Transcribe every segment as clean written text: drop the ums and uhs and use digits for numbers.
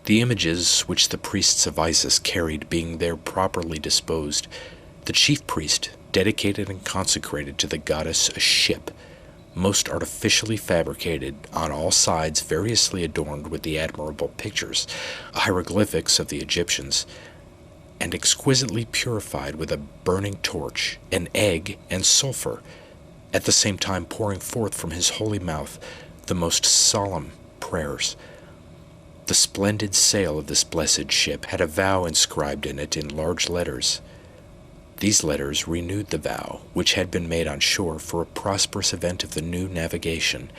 The images which the priests of Isis carried being there properly disposed, the chief priest dedicated and consecrated to the goddess a ship, most artificially fabricated, on all sides variously adorned with the admirable pictures, hieroglyphics of the Egyptians, and exquisitely purified with a burning torch, an egg, and sulfur, at the same time pouring forth from his holy mouth the most solemn prayers. The splendid sail of this blessed ship had a vow inscribed in it in large letters. These letters renewed the vow which had been made on shore for a prosperous event of the new navigation.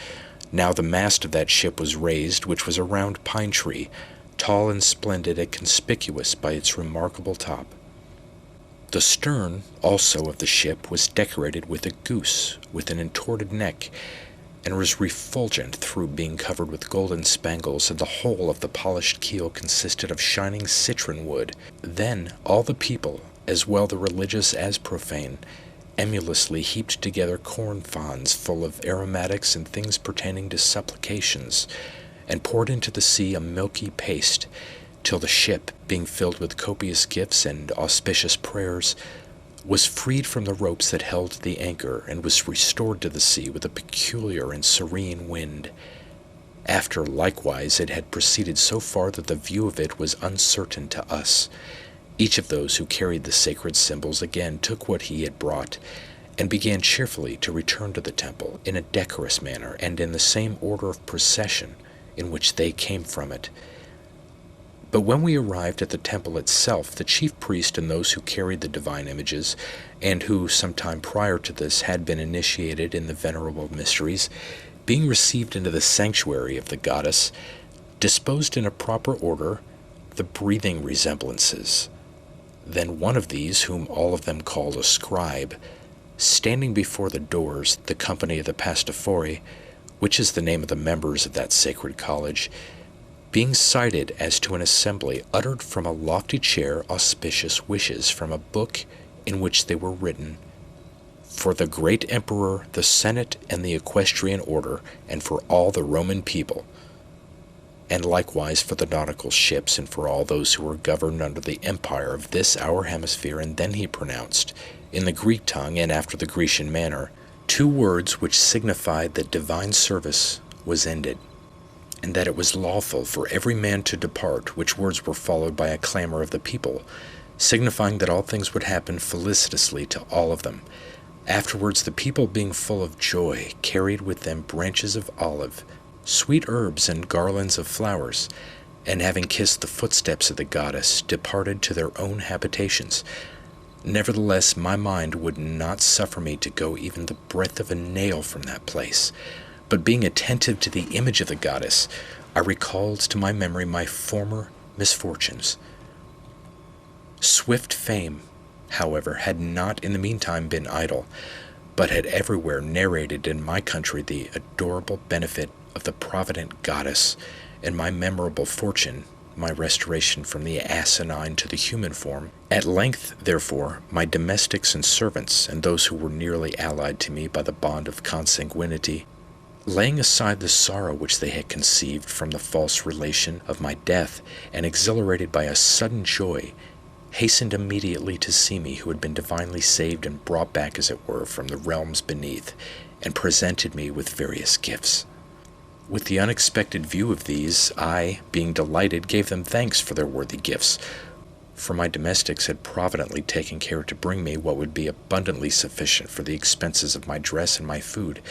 Now the mast of that ship was raised, which was a round pine tree, tall and splendid and conspicuous by its remarkable top. The stern also of the ship was decorated with a goose with an entorted neck, and was refulgent through being covered with golden spangles, and the whole of the polished keel consisted of shining citron wood. Then all the people, as well the religious as profane, emulously heaped together corn fauns full of aromatics and things pertaining to supplications, and poured into the sea a milky paste, till the ship, being filled with copious gifts and auspicious prayers, was freed from the ropes that held the anchor, and was restored to the sea with a peculiar and serene wind. After likewise it had proceeded so far that the view of it was uncertain to us. Each of those who carried the sacred symbols again took what he had brought, and began cheerfully to return to the temple in a decorous manner, and in the same order of procession in which they came from it. But when we arrived at the temple itself, the chief priest and those who carried the divine images, and who some time prior to this had been initiated in the venerable mysteries, being received into the sanctuary of the goddess, disposed in a proper order the breathing resemblances. Then one of these, whom all of them called a scribe, standing before the doors, the company of the Pastophori, which is the name of the members of that sacred college, being cited as to an assembly, uttered from a lofty chair auspicious wishes from a book in which they were written, for the great emperor, the senate, and the equestrian order, and for all the Roman people, and likewise for the nautical ships, and for all those who were governed under the empire of this our hemisphere. And then he pronounced, in the Greek tongue and after the Grecian manner, 2 words which signified that divine service was ended, and that it was lawful for every man to depart, which words were followed by a clamor of the people, signifying that all things would happen felicitously to all of them. Afterwards the people, being full of joy, carried with them branches of olive, sweet herbs, and garlands of flowers, and having kissed the footsteps of the goddess, departed to their own habitations. Nevertheless, my mind would not suffer me to go even the breadth of a nail from that place. But being attentive to the image of the goddess, I recalled to my memory my former misfortunes. Swift fame, however, had not in the meantime been idle, but had everywhere narrated in my country the adorable benefit of the provident goddess, and my memorable fortune, my restoration from the asinine to the human form. At length, therefore, my domestics and servants, and those who were nearly allied to me by the bond of consanguinity, laying aside the sorrow which they had conceived from the false relation of my death, and exhilarated by a sudden joy, hastened immediately to see me who had been divinely saved and brought back, as it were, from the realms beneath, and presented me with various gifts. With the unexpected view of these, I, being delighted, gave them thanks for their worthy gifts, for my domestics had providently taken care to bring me what would be abundantly sufficient for the expenses of my dress and my food.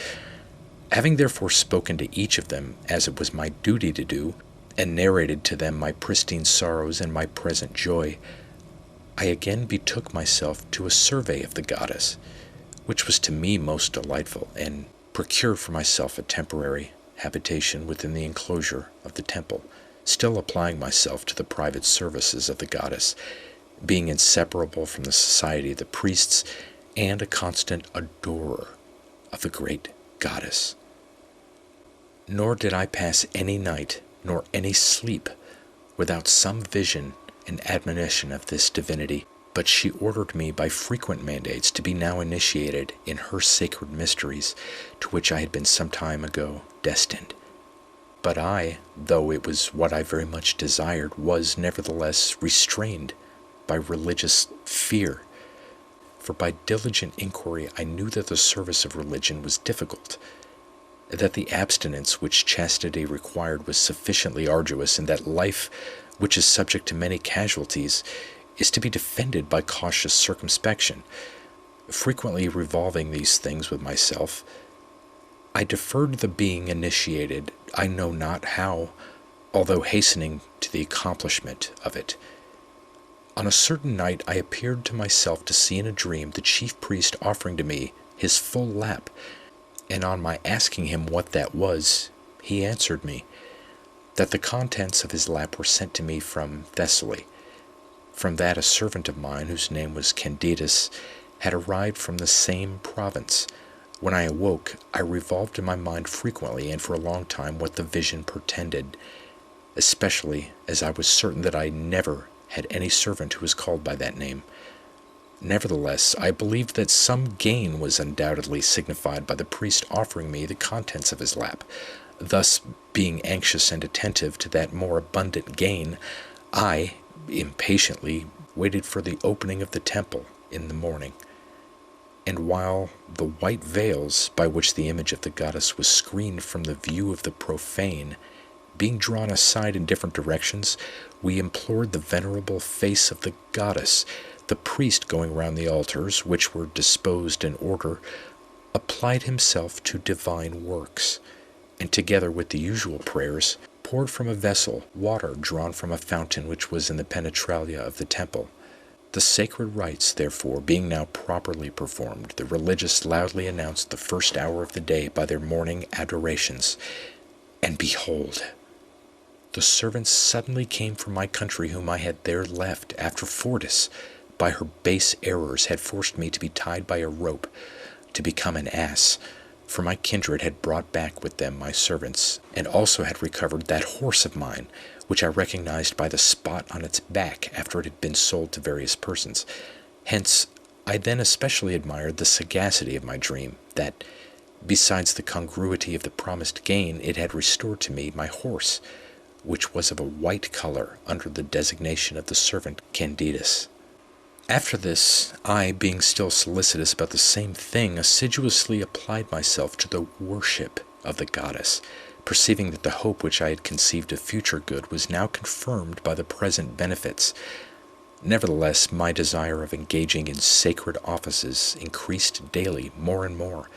Having therefore spoken to each of them as it was my duty to do, and narrated to them my pristine sorrows and my present joy, I again betook myself to a survey of the goddess, which was to me most delightful, and procured for myself a temporary habitation within the enclosure of the temple, still applying myself to the private services of the goddess, being inseparable from the society of the priests, and a constant adorer of the great goddess. Nor did I pass any night, nor any sleep, without some vision and admonition of this divinity, but she ordered me by frequent mandates to be now initiated in her sacred mysteries, to which I had been some time ago destined. But I, though it was what I very much desired, was nevertheless restrained by religious fear. For by diligent inquiry I knew that the service of religion was difficult, that the abstinence which chastity required was sufficiently arduous, and that life, which is subject to many casualties, is to be defended by cautious circumspection. Frequently revolving these things with myself, I deferred the being initiated, I know not how, although hastening to the accomplishment of it. On a certain night I appeared to myself to see in a dream the chief priest offering to me his full lap, and on my asking him what that was, he answered me that the contents of his lap were sent to me from Thessaly. From that a servant of mine, whose name was Candidus, had arrived from the same province. When I awoke, I revolved in my mind frequently and for a long time what the vision portended, especially as I was certain that I never had any servant who was called by that name. Nevertheless, I believed that some gain was undoubtedly signified by the priest offering me the contents of his lap. Thus, being anxious and attentive to that more abundant gain, I impatiently waited for the opening of the temple in the morning. And while the white veils by which the image of the goddess was screened from the view of the profane, being drawn aside in different directions, we implored the venerable face of the goddess. The priest, going round the altars, which were disposed in order, applied himself to divine works, and together with the usual prayers, poured from a vessel water drawn from a fountain which was in the penetralia of the temple. The sacred rites, therefore, being now properly performed, the religious loudly announced the first hour of the day by their morning adorations. And behold, the servants suddenly came from my country whom I had there left, after Fortis, by her base errors, had forced me to be tied by a rope, to become an ass. For my kindred had brought back with them my servants, and also had recovered that horse of mine, which I recognized by the spot on its back after it had been sold to various persons. Hence, I then especially admired the sagacity of my dream, that, besides the congruity of the promised gain, it had restored to me my horse, which was of a white color under the designation of the servant Candidus. After this, I, being still solicitous about the same thing, assiduously applied myself to the worship of the goddess, perceiving that the hope which I had conceived of future good was now confirmed by the present benefits. Nevertheless, my desire of engaging in sacred offices increased daily more and more.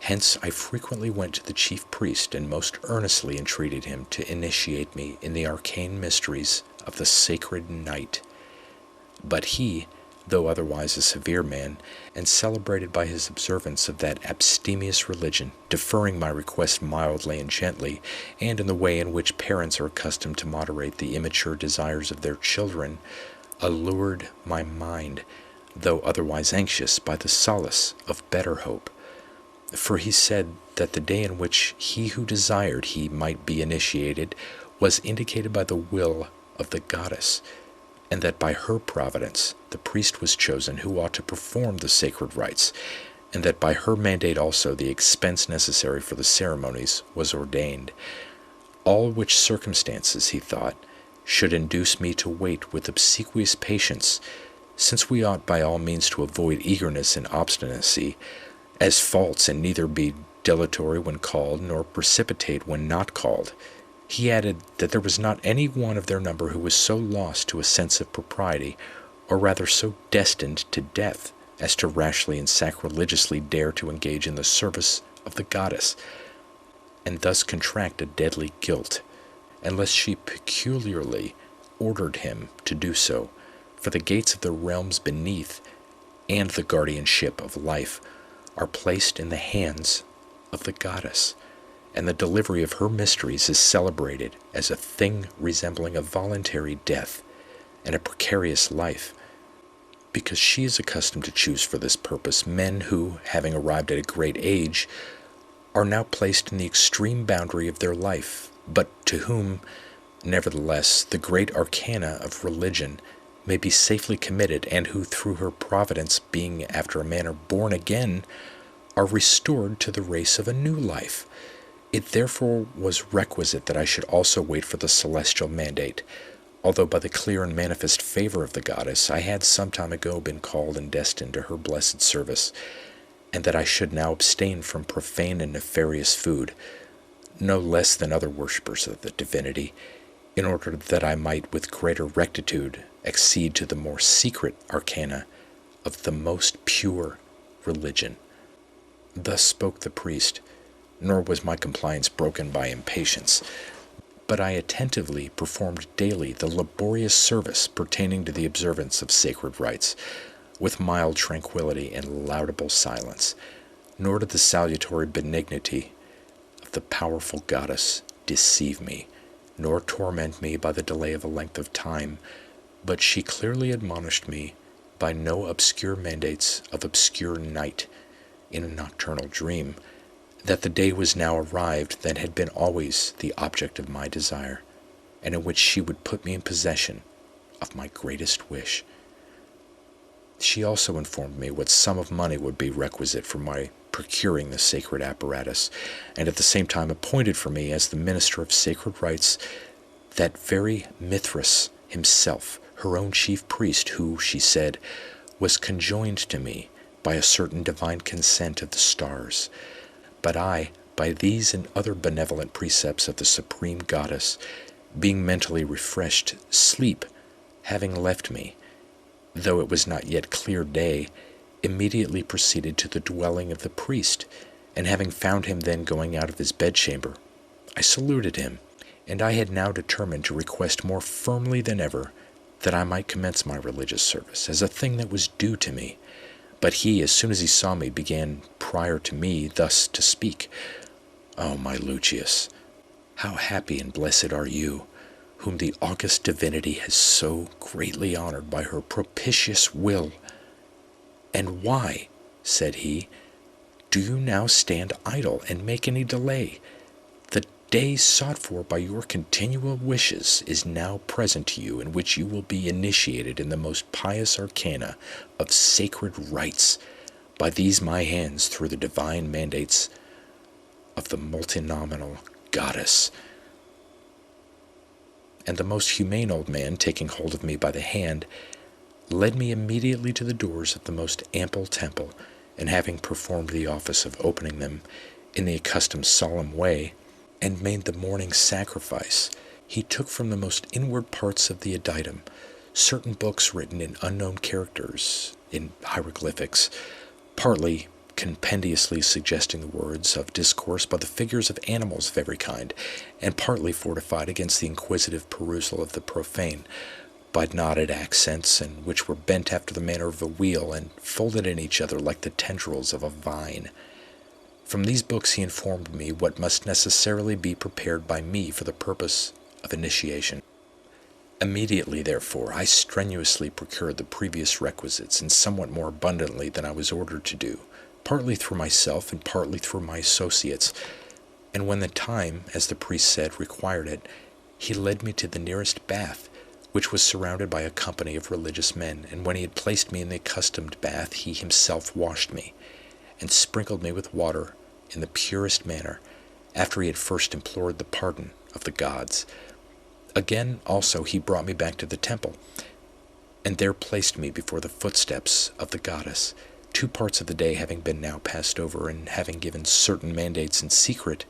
Hence I frequently went to the chief priest and most earnestly entreated him to initiate me in the arcane mysteries of the sacred night. But he, though otherwise a severe man, and celebrated by his observance of that abstemious religion, deferring my request mildly and gently, and in the way in which parents are accustomed to moderate the immature desires of their children, allured my mind, though otherwise anxious, by the solace of better hope. For he said that the day in which he who desired he might be initiated was indicated by the will of the goddess, and that by her providence the priest was chosen who ought to perform the sacred rites, and that by her mandate also the expense necessary for the ceremonies was ordained. All which circumstances, he thought, should induce me to wait with obsequious patience, since we ought by all means to avoid eagerness and obstinacy, as faults, and neither be dilatory when called, nor precipitate when not called. He added that there was not any one of their number who was so lost to a sense of propriety, or rather so destined to death, as to rashly and sacrilegiously dare to engage in the service of the goddess, and thus contract a deadly guilt, unless she peculiarly ordered him to do so. For the gates of the realms beneath, and the guardianship of life, are placed in the hands of the goddess, and the delivery of her mysteries is celebrated as a thing resembling a voluntary death and a precarious life, because she is accustomed to choose for this purpose men who, having arrived at a great age, are now placed in the extreme boundary of their life, but to whom, nevertheless, the great arcana of religion may be safely committed, and who, through her providence, being after a manner born again, are restored to the race of a new life, It therefore was requisite that I should also wait for the celestial mandate, although by the clear and manifest favor of the goddess I had some time ago been called and destined to her blessed service, and that I should now abstain from profane and nefarious food, no less than other worshippers of the divinity, in order that I might with greater rectitude accede to the more secret arcana of the most pure religion. Thus spoke the priest, nor was my compliance broken by impatience, but I attentively performed daily the laborious service pertaining to the observance of sacred rites, with mild tranquillity and laudable silence, nor did the salutary benignity of the powerful goddess deceive me, nor torment me by the delay of a length of time, but she clearly admonished me by no obscure mandates of obscure night in a nocturnal dream, that the day was now arrived that had been always the object of my desire, and in which she would put me in possession of my greatest wish. She also informed me what sum of money would be requisite for my procuring the sacred apparatus, and at the same time appointed for me as the minister of sacred rites that very Mithras himself, her own chief priest, who, she said, was conjoined to me by a certain divine consent of the stars. But I, by these and other benevolent precepts of the supreme goddess, being mentally refreshed, sleep having left me, though it was not yet clear day, immediately proceeded to the dwelling of the priest, and having found him then going out of his bedchamber, I saluted him, and I had now determined to request more firmly than ever that I might commence my religious service as a thing that was due to me. But he, as soon as he saw me, began prior to me thus to speak. "O my Lucius, how happy and blessed are you, whom the august divinity has so greatly honored by her propitious will. And why," said he, "do you now stand idle and make any delay? The day sought for by your continual wishes is now present to you, in which you will be initiated in the most pious arcana of sacred rites by these my hands through the divine mandates of the multinominal goddess." And the most humane old man, taking hold of me by the hand, led me immediately to the doors of the most ample temple, and having performed the office of opening them in the accustomed solemn way, and made the morning sacrifice, he took from the most inward parts of the adytum certain books written in unknown characters, in hieroglyphics, partly compendiously suggesting the words of discourse by the figures of animals of every kind, and partly fortified against the inquisitive perusal of the profane by knotted accents, and which were bent after the manner of a wheel, and folded in each other like the tendrils of a vine. From these books he informed me what must necessarily be prepared by me for the purpose of initiation. Immediately, therefore, I strenuously procured the previous requisites, and somewhat more abundantly than I was ordered to do, partly through myself and partly through my associates, and when the time, as the priest said, required it, he led me to the nearest bath, which was surrounded by a company of religious men, and when he had placed me in the accustomed bath, he himself washed me, and sprinkled me with water in the purest manner, after he had first implored the pardon of the gods. Again also he brought me back to the temple, and there placed me before the footsteps of the goddess, 2 parts of the day having been now passed over, and having given certain mandates in secret,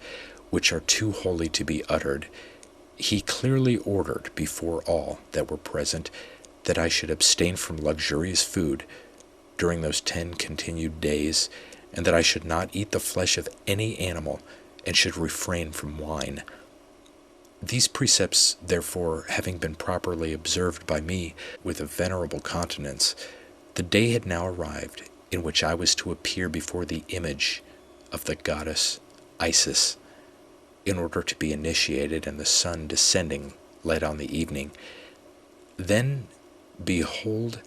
which are too holy to be uttered, he clearly ordered before all that were present that I should abstain from luxurious food during those 10 continued days, and that I should not eat the flesh of any animal, and should refrain from wine. These precepts, therefore, having been properly observed by me with a venerable countenance, the day had now arrived in which I was to appear before the image of the goddess Isis, in order to be initiated, and the sun descending led on the evening. Then, behold,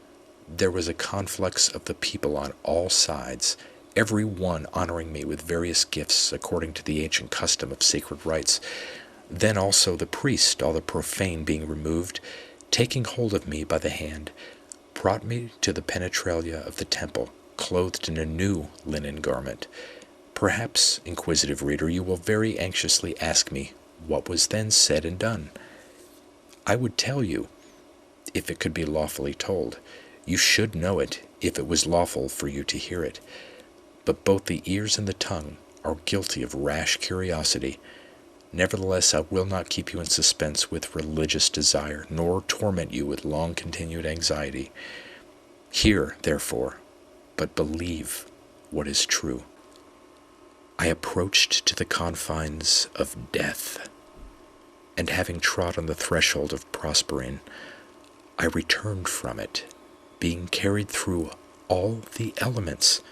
there was a conflux of the people on all sides, every one honoring me with various gifts according to the ancient custom of sacred rites. Then also the priest, all the profane being removed, taking hold of me by the hand, brought me to the penetralia of the temple, clothed in a new linen garment, Perhaps, inquisitive reader, you will very anxiously ask me, what was then said and done? I would tell you, if it could be lawfully told. You should know it, if it was lawful for you to hear it. But both the ears and the tongue are guilty of rash curiosity. Nevertheless, I will not keep you in suspense with religious desire, nor torment you with long-continued anxiety. Hear, therefore, but believe what is true. I approached to the confines of death, and having trod on the threshold of prospering, I returned from it, being carried through all the elements.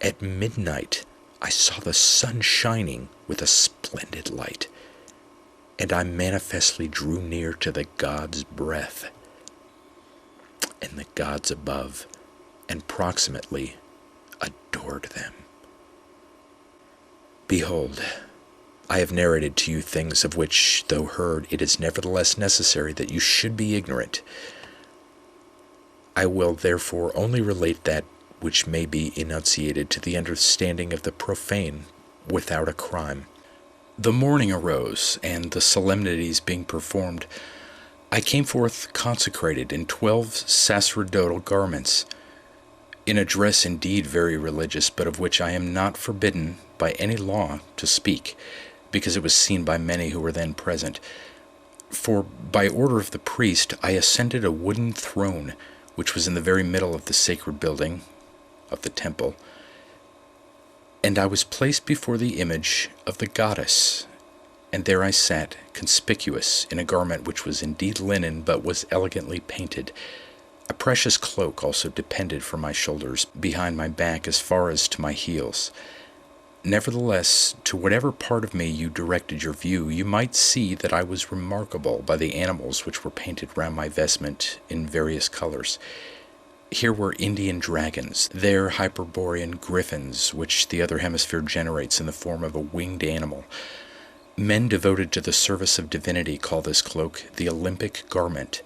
At midnight, I saw the sun shining with a splendid light, and I manifestly drew near to the gods' breath, and the gods above, and proximately adored them. Behold, I have narrated to you things of which, though heard, it is nevertheless necessary that you should be ignorant. I will therefore only relate that which may be enunciated to the understanding of the profane without a crime. The morning arose, and the solemnities being performed, I came forth consecrated in 12 sacerdotal garments, in a dress indeed very religious, but of which I am not forbidden by any law to speak, because it was seen by many who were then present. For by order of the priest I ascended a wooden throne, which was in the very middle of the sacred building of the temple, and I was placed before the image of the goddess, and there I sat, conspicuous, in a garment which was indeed linen, but was elegantly painted. A precious cloak also depended from my shoulders, behind my back as far as to my heels. Nevertheless, to whatever part of me you directed your view, you might see that I was remarkable by the animals which were painted round my vestment in various colors. Here were Indian dragons, there Hyperborean griffins, which the other hemisphere generates in the form of a winged animal. Men devoted to the service of divinity call this cloak the Olympic garment.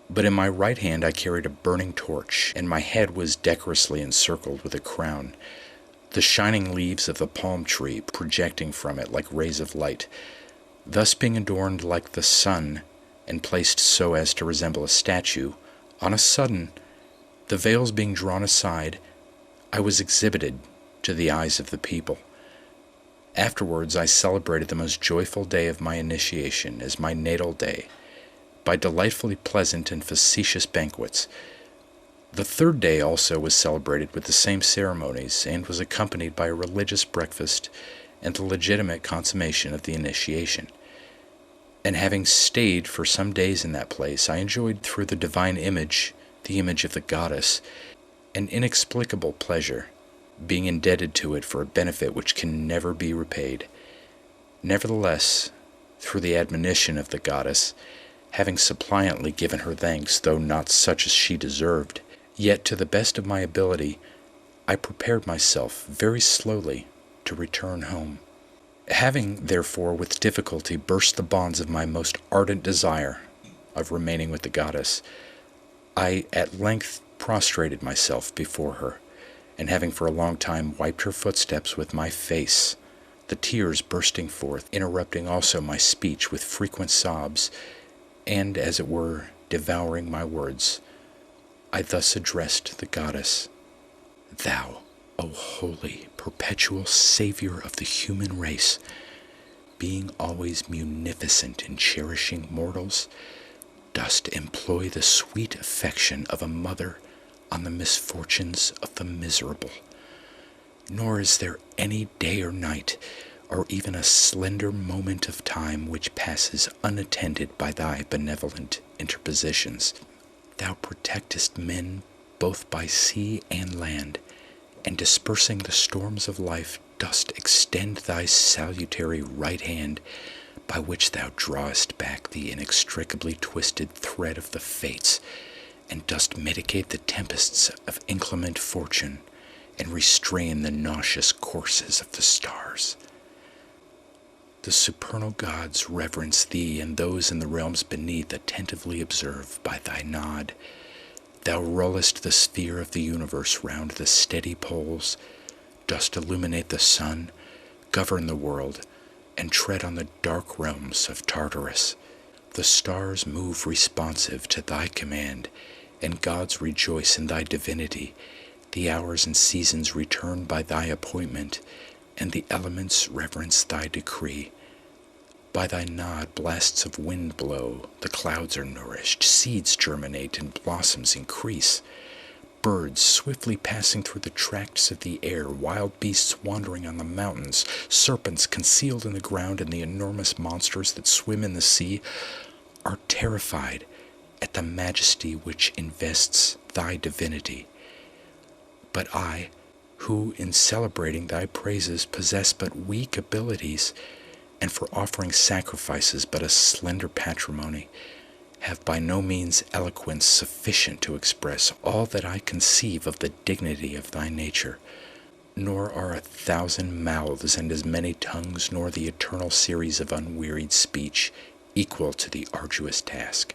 But in my right hand I carried a burning torch, and my head was decorously encircled with a crown, the shining leaves of the palm tree projecting from it like rays of light. Thus being adorned like the sun, and placed so as to resemble a statue, on a sudden, the veils being drawn aside, I was exhibited to the eyes of the people. Afterwards I celebrated the most joyful day of my initiation as my natal day, by delightfully pleasant and facetious banquets. The third day also was celebrated with the same ceremonies, and was accompanied by a religious breakfast and the legitimate consummation of the initiation. And having stayed for some days in that place, I enjoyed through the divine image, the image of the goddess, an inexplicable pleasure, being indebted to it for a benefit which can never be repaid. Nevertheless, through the admonition of the goddess, having suppliantly given her thanks, though not such as she deserved, yet to the best of my ability, I prepared myself very slowly to return home. Having, therefore, with difficulty burst the bonds of my most ardent desire of remaining with the goddess, I at length prostrated myself before her, and having for a long time wiped her footsteps with my face, the tears bursting forth, interrupting also my speech with frequent sobs, and, as it were, devouring my words, I thus addressed the goddess: "Thou, O holy, perpetual Savior of the human race, being always munificent in cherishing mortals, dost employ the sweet affection of a mother on the misfortunes of the miserable. Nor is there any day or night, or even a slender moment of time, which passes unattended by thy benevolent interpositions. Thou protectest men both by sea and land, and dispersing the storms of life, dost extend thy salutary right hand, by which thou drawest back the inextricably twisted thread of the fates, and dost mitigate the tempests of inclement fortune, and restrain the nauseous courses of the stars. The supernal gods reverence thee, and those in the realms beneath attentively observe by thy nod. Thou rollest the sphere of the universe round the steady poles, dost illuminate the sun, govern the world, and tread on the dark realms of Tartarus. The stars move responsive to thy command, and gods rejoice in thy divinity. The hours and seasons return by thy appointment, and the elements reverence thy decree. By thy nod blasts of wind blow, the clouds are nourished, seeds germinate, and blossoms increase. Birds swiftly passing through the tracts of the air, wild beasts wandering on the mountains, serpents concealed in the ground, and the enormous monsters that swim in the sea are terrified at the majesty which invests thy divinity. But I, who in celebrating thy praises possess but weak abilities, and for offering sacrifices but a slender patrimony, have by no means eloquence sufficient to express all that I conceive of the dignity of thy nature, nor are 1,000 mouths and as many tongues, nor the eternal series of unwearied speech equal to the arduous task.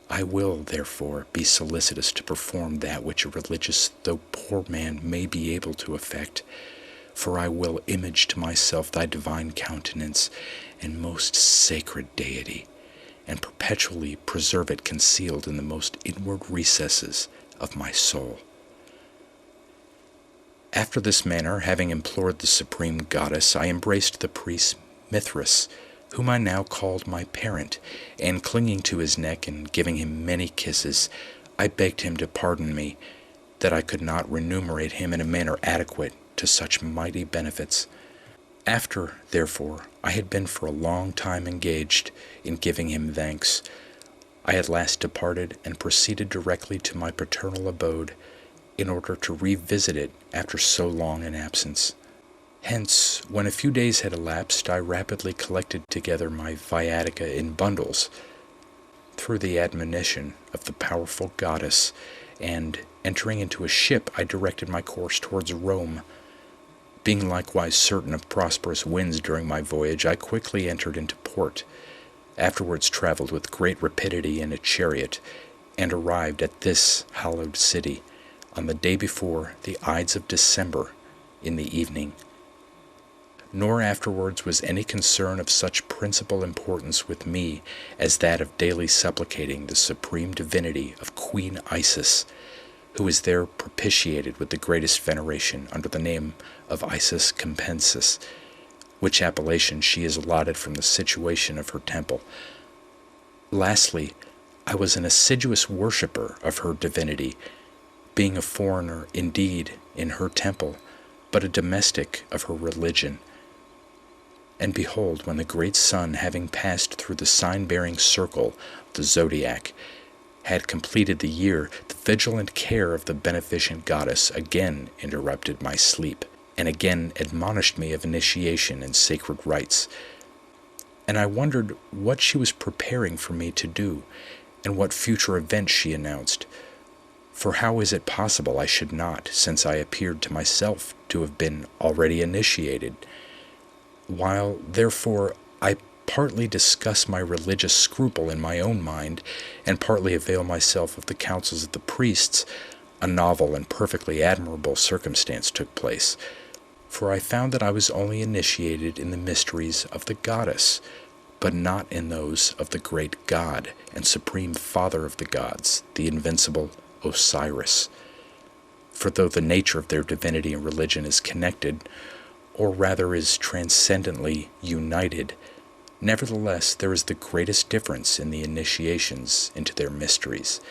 I will, therefore, be solicitous to perform that which a religious though poor man may be able to effect, for I will image to myself thy divine countenance and most sacred deity, and perpetually preserve it concealed in the most inward recesses of my soul. After this manner, having implored the supreme goddess, I embraced the priest Mithras, whom I now called my parent, and clinging to his neck and giving him many kisses, I begged him to pardon me, that I could not remunerate him in a manner adequate to such mighty benefits. After, therefore, I had been for a long time engaged in giving him thanks, I at last departed and proceeded directly to my paternal abode, in order to revisit it after so long an absence. Hence, when a few days had elapsed, I rapidly collected together my viatica in bundles, through the admonition of the powerful goddess, and, entering into a ship, I directed my course towards Rome. Being likewise certain of prosperous winds during my voyage, I quickly entered into port, afterwards traveled with great rapidity in a chariot, and arrived at this hallowed city on the day before the Ides of December in the evening. Nor afterwards was any concern of such principal importance with me as that of daily supplicating the supreme divinity of Queen Isis, who is there propitiated with the greatest veneration under the name of Isis Compensis, which appellation she is allotted from the situation of her temple. Lastly, I was an assiduous worshipper of her divinity, being a foreigner indeed in her temple, but a domestic of her religion. And behold, when the great sun, having passed through the sign-bearing circle of the zodiac, had completed the year, the vigilant care of the beneficent goddess again interrupted my sleep, and again admonished me of initiation in sacred rites. And I wondered what she was preparing for me to do, and what future events she announced. For how is it possible I should not, since I appeared to myself to have been already initiated? While, therefore, I partly discuss my religious scruple in my own mind, and partly avail myself of the counsels of the priests, a novel and perfectly admirable circumstance took place, for I found that I was only initiated in the mysteries of the goddess, but not in those of the great god and supreme father of the gods, the invincible Osiris. For though the nature of their divinity and religion is connected, or rather is transcendently united, nevertheless there is the greatest difference in the initiations into their mysteries.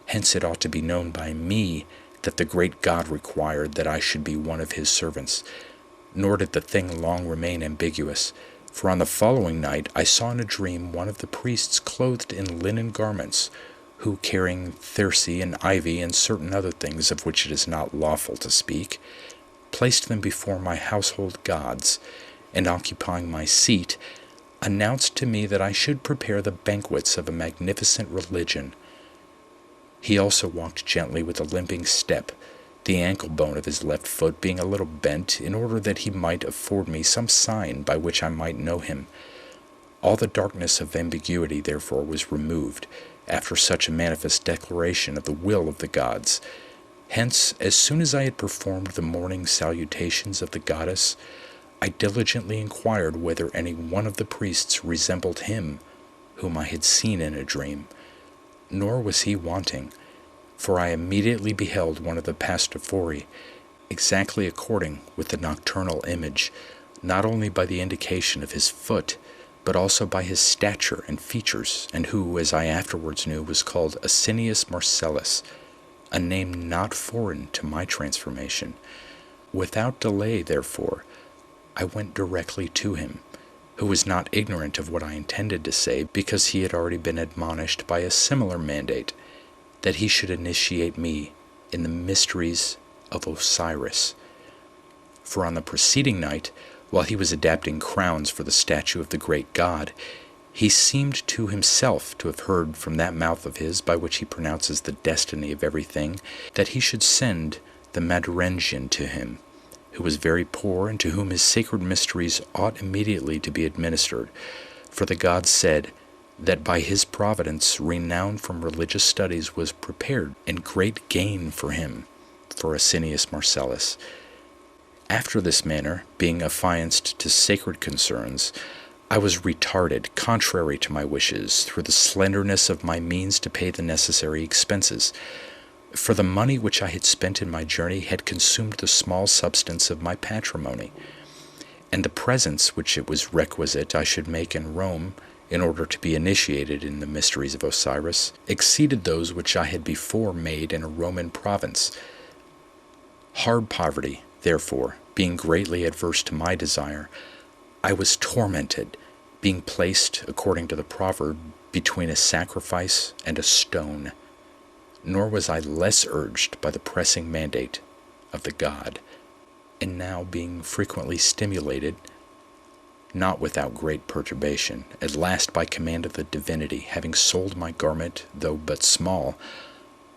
Hence it ought to be known by me that the great God required that I should be one of his servants, nor did the thing long remain ambiguous, for on the following night I saw in a dream one of the priests clothed in linen garments, who, carrying thyrse and ivy and certain other things of which it is not lawful to speak, placed them before my household gods, and occupying my seat, announced to me that I should prepare the banquets of a magnificent religion. He also walked gently with a limping step, the ankle bone of his left foot being a little bent, in order that he might afford me some sign by which I might know him. All the darkness of ambiguity, therefore, was removed, after such a manifest declaration of the will of the gods, Hence, as soon as I had performed the morning salutations of the goddess, I diligently inquired whether any one of the priests resembled him whom I had seen in a dream, nor was he wanting, for I immediately beheld one of the pastophori, exactly according with the nocturnal image, not only by the indication of his foot, but also by his stature and features, and who, as I afterwards knew, was called Asinius Marcellus, a name not foreign to my transformation. Without delay, therefore, I went directly to him, who was not ignorant of what I intended to say, because he had already been admonished by a similar mandate that he should initiate me in the mysteries of Osiris. For on the preceding night, while he was adapting crowns for the statue of the great god, he seemed to himself to have heard from that mouth of his by which he pronounces the destiny of everything, that he should send the Madarengian to him, who was very poor and to whom his sacred mysteries ought immediately to be administered. For the god said that by his providence renown from religious studies was prepared, and great gain for him, for Asinius Marcellus. After this manner, being affianced to sacred concerns, I was retarded, contrary to my wishes, through the slenderness of my means to pay the necessary expenses. For the money which I had spent in my journey had consumed the small substance of my patrimony, and the presents which it was requisite I should make in Rome, in order to be initiated in the mysteries of Osiris, exceeded those which I had before made in a Roman province. Hard poverty, therefore, being greatly adverse to my desire, I was tormented, being placed, according to the proverb, between a sacrifice and a stone. Nor was I less urged by the pressing mandate of the god, and now being frequently stimulated, not without great perturbation, at last by command of the divinity, having sold my garment, though but small,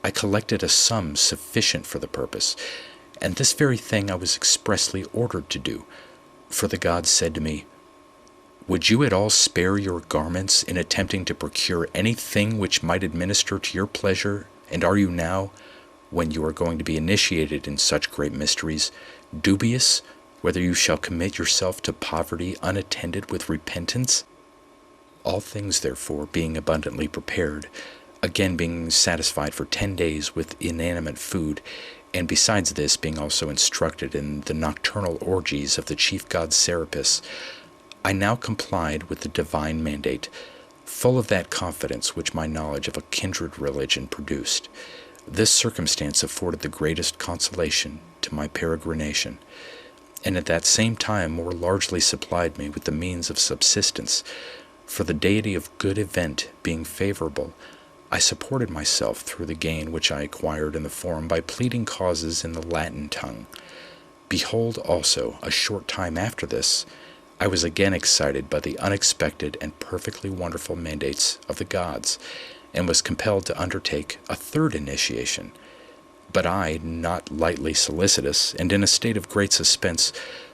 I collected a sum sufficient for the purpose, and this very thing I was expressly ordered to do. For the god said to me, "Would you at all spare your garments in attempting to procure anything which might administer to your pleasure, and are you now, when you are going to be initiated in such great mysteries, dubious whether you shall commit yourself to poverty unattended with repentance?" All things, therefore, being abundantly prepared, again being satisfied for 10 days with inanimate food, and besides this being also instructed in the nocturnal orgies of the chief god Serapis, I now complied with the divine mandate, full of that confidence which my knowledge of a kindred religion produced. This circumstance afforded the greatest consolation to my peregrination, and at that same time more largely supplied me with the means of subsistence. For the deity of good event being favorable, I supported myself through the gain which I acquired in the forum by pleading causes in the Latin tongue. Behold also, a short time after this, I was again excited by the unexpected and perfectly wonderful mandates of the gods, and was compelled to undertake a third initiation. But I, not lightly solicitous, and in a state of great suspense,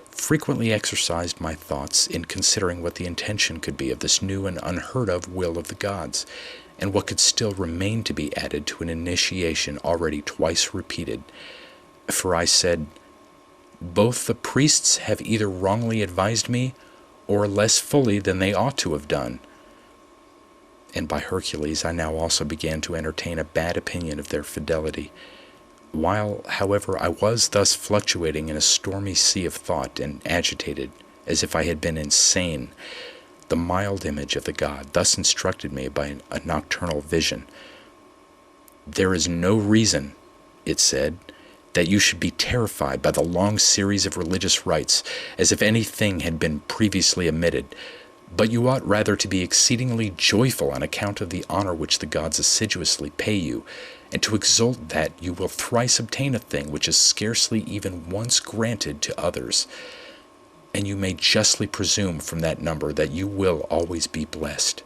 frequently exercised my thoughts in considering what the intention could be of this new and unheard-of will of the gods, and what could still remain to be added to an initiation already twice repeated. For I said, "Both the priests have either wrongly advised me, or less fully than they ought to have done." And by Hercules, I now also began to entertain a bad opinion of their fidelity. While, however, I was thus fluctuating in a stormy sea of thought, and agitated as if I had been insane, the mild image of the god thus instructed me by a nocturnal vision. "There is no reason," it said, "that you should be terrified by the long series of religious rites, as if anything had been previously omitted, but you ought rather to be exceedingly joyful on account of the honor which the gods assiduously pay you, and to exult that you will thrice obtain a thing which is scarcely even once granted to others. And you may justly presume from that number that you will always be blessed.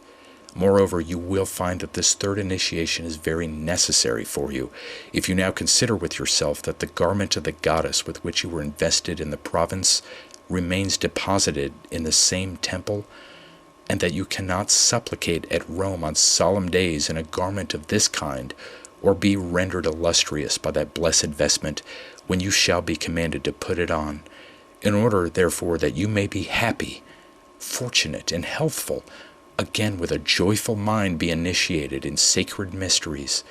Moreover, you will find that this third initiation is very necessary for you, if you now consider with yourself that the garment of the goddess with which you were invested in the province remains deposited in the same temple, and that you cannot supplicate at Rome on solemn days in a garment of this kind, or be rendered illustrious by that blessed vestment when you shall be commanded to put it on, in order, therefore, that you may be happy, fortunate, and healthful, again with a joyful mind be initiated in sacred mysteries,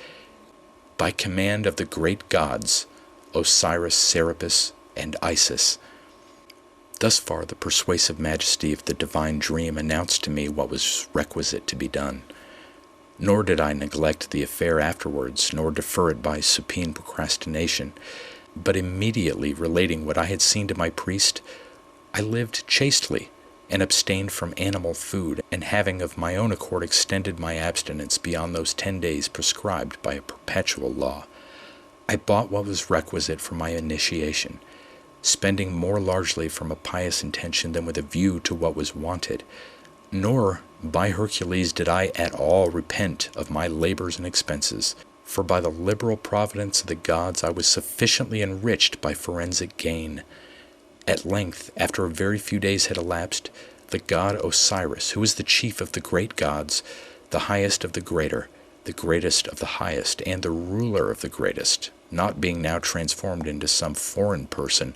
by command of the great gods, Osiris, Serapis, and Isis. Thus far the persuasive majesty of the divine dream announced to me what was requisite to be done. Nor did I neglect the affair afterwards, nor defer it by supine procrastination, but immediately relating what I had seen to my priest, I lived chastely, and abstained from animal food, and having of my own accord extended my abstinence beyond those 10 days prescribed by a perpetual law, I bought what was requisite for my initiation, spending more largely from a pious intention than with a view to what was wanted. Nor, by Hercules, did I at all repent of my labors and expenses, for by the liberal providence of the gods I was sufficiently enriched by forensic gain. At length, after a very few days had elapsed, the god Osiris, who is the chief of the great gods, the highest of the greater, the greatest of the highest, and the ruler of the greatest, not being now transformed into some foreign person,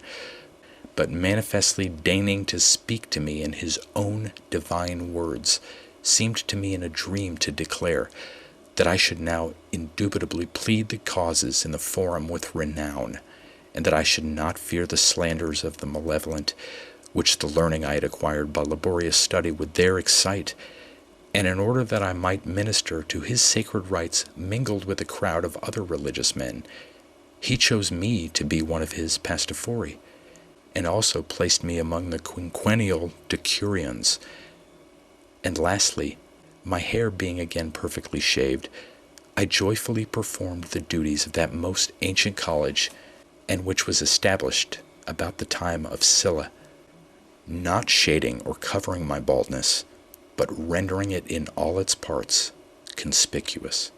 but manifestly deigning to speak to me in his own divine words, seemed to me in a dream to declare that I should now indubitably plead the causes in the forum with renown, and that I should not fear the slanders of the malevolent, which the learning I had acquired by laborious study would there excite, and in order that I might minister to his sacred rites mingled with a crowd of other religious men, he chose me to be one of his pastophori, and also placed me among the quinquennial decurions. And lastly, my hair being again perfectly shaved, I joyfully performed the duties of that most ancient college, and which was established about the time of Sylla, not shading or covering my baldness, but rendering it in all its parts conspicuous.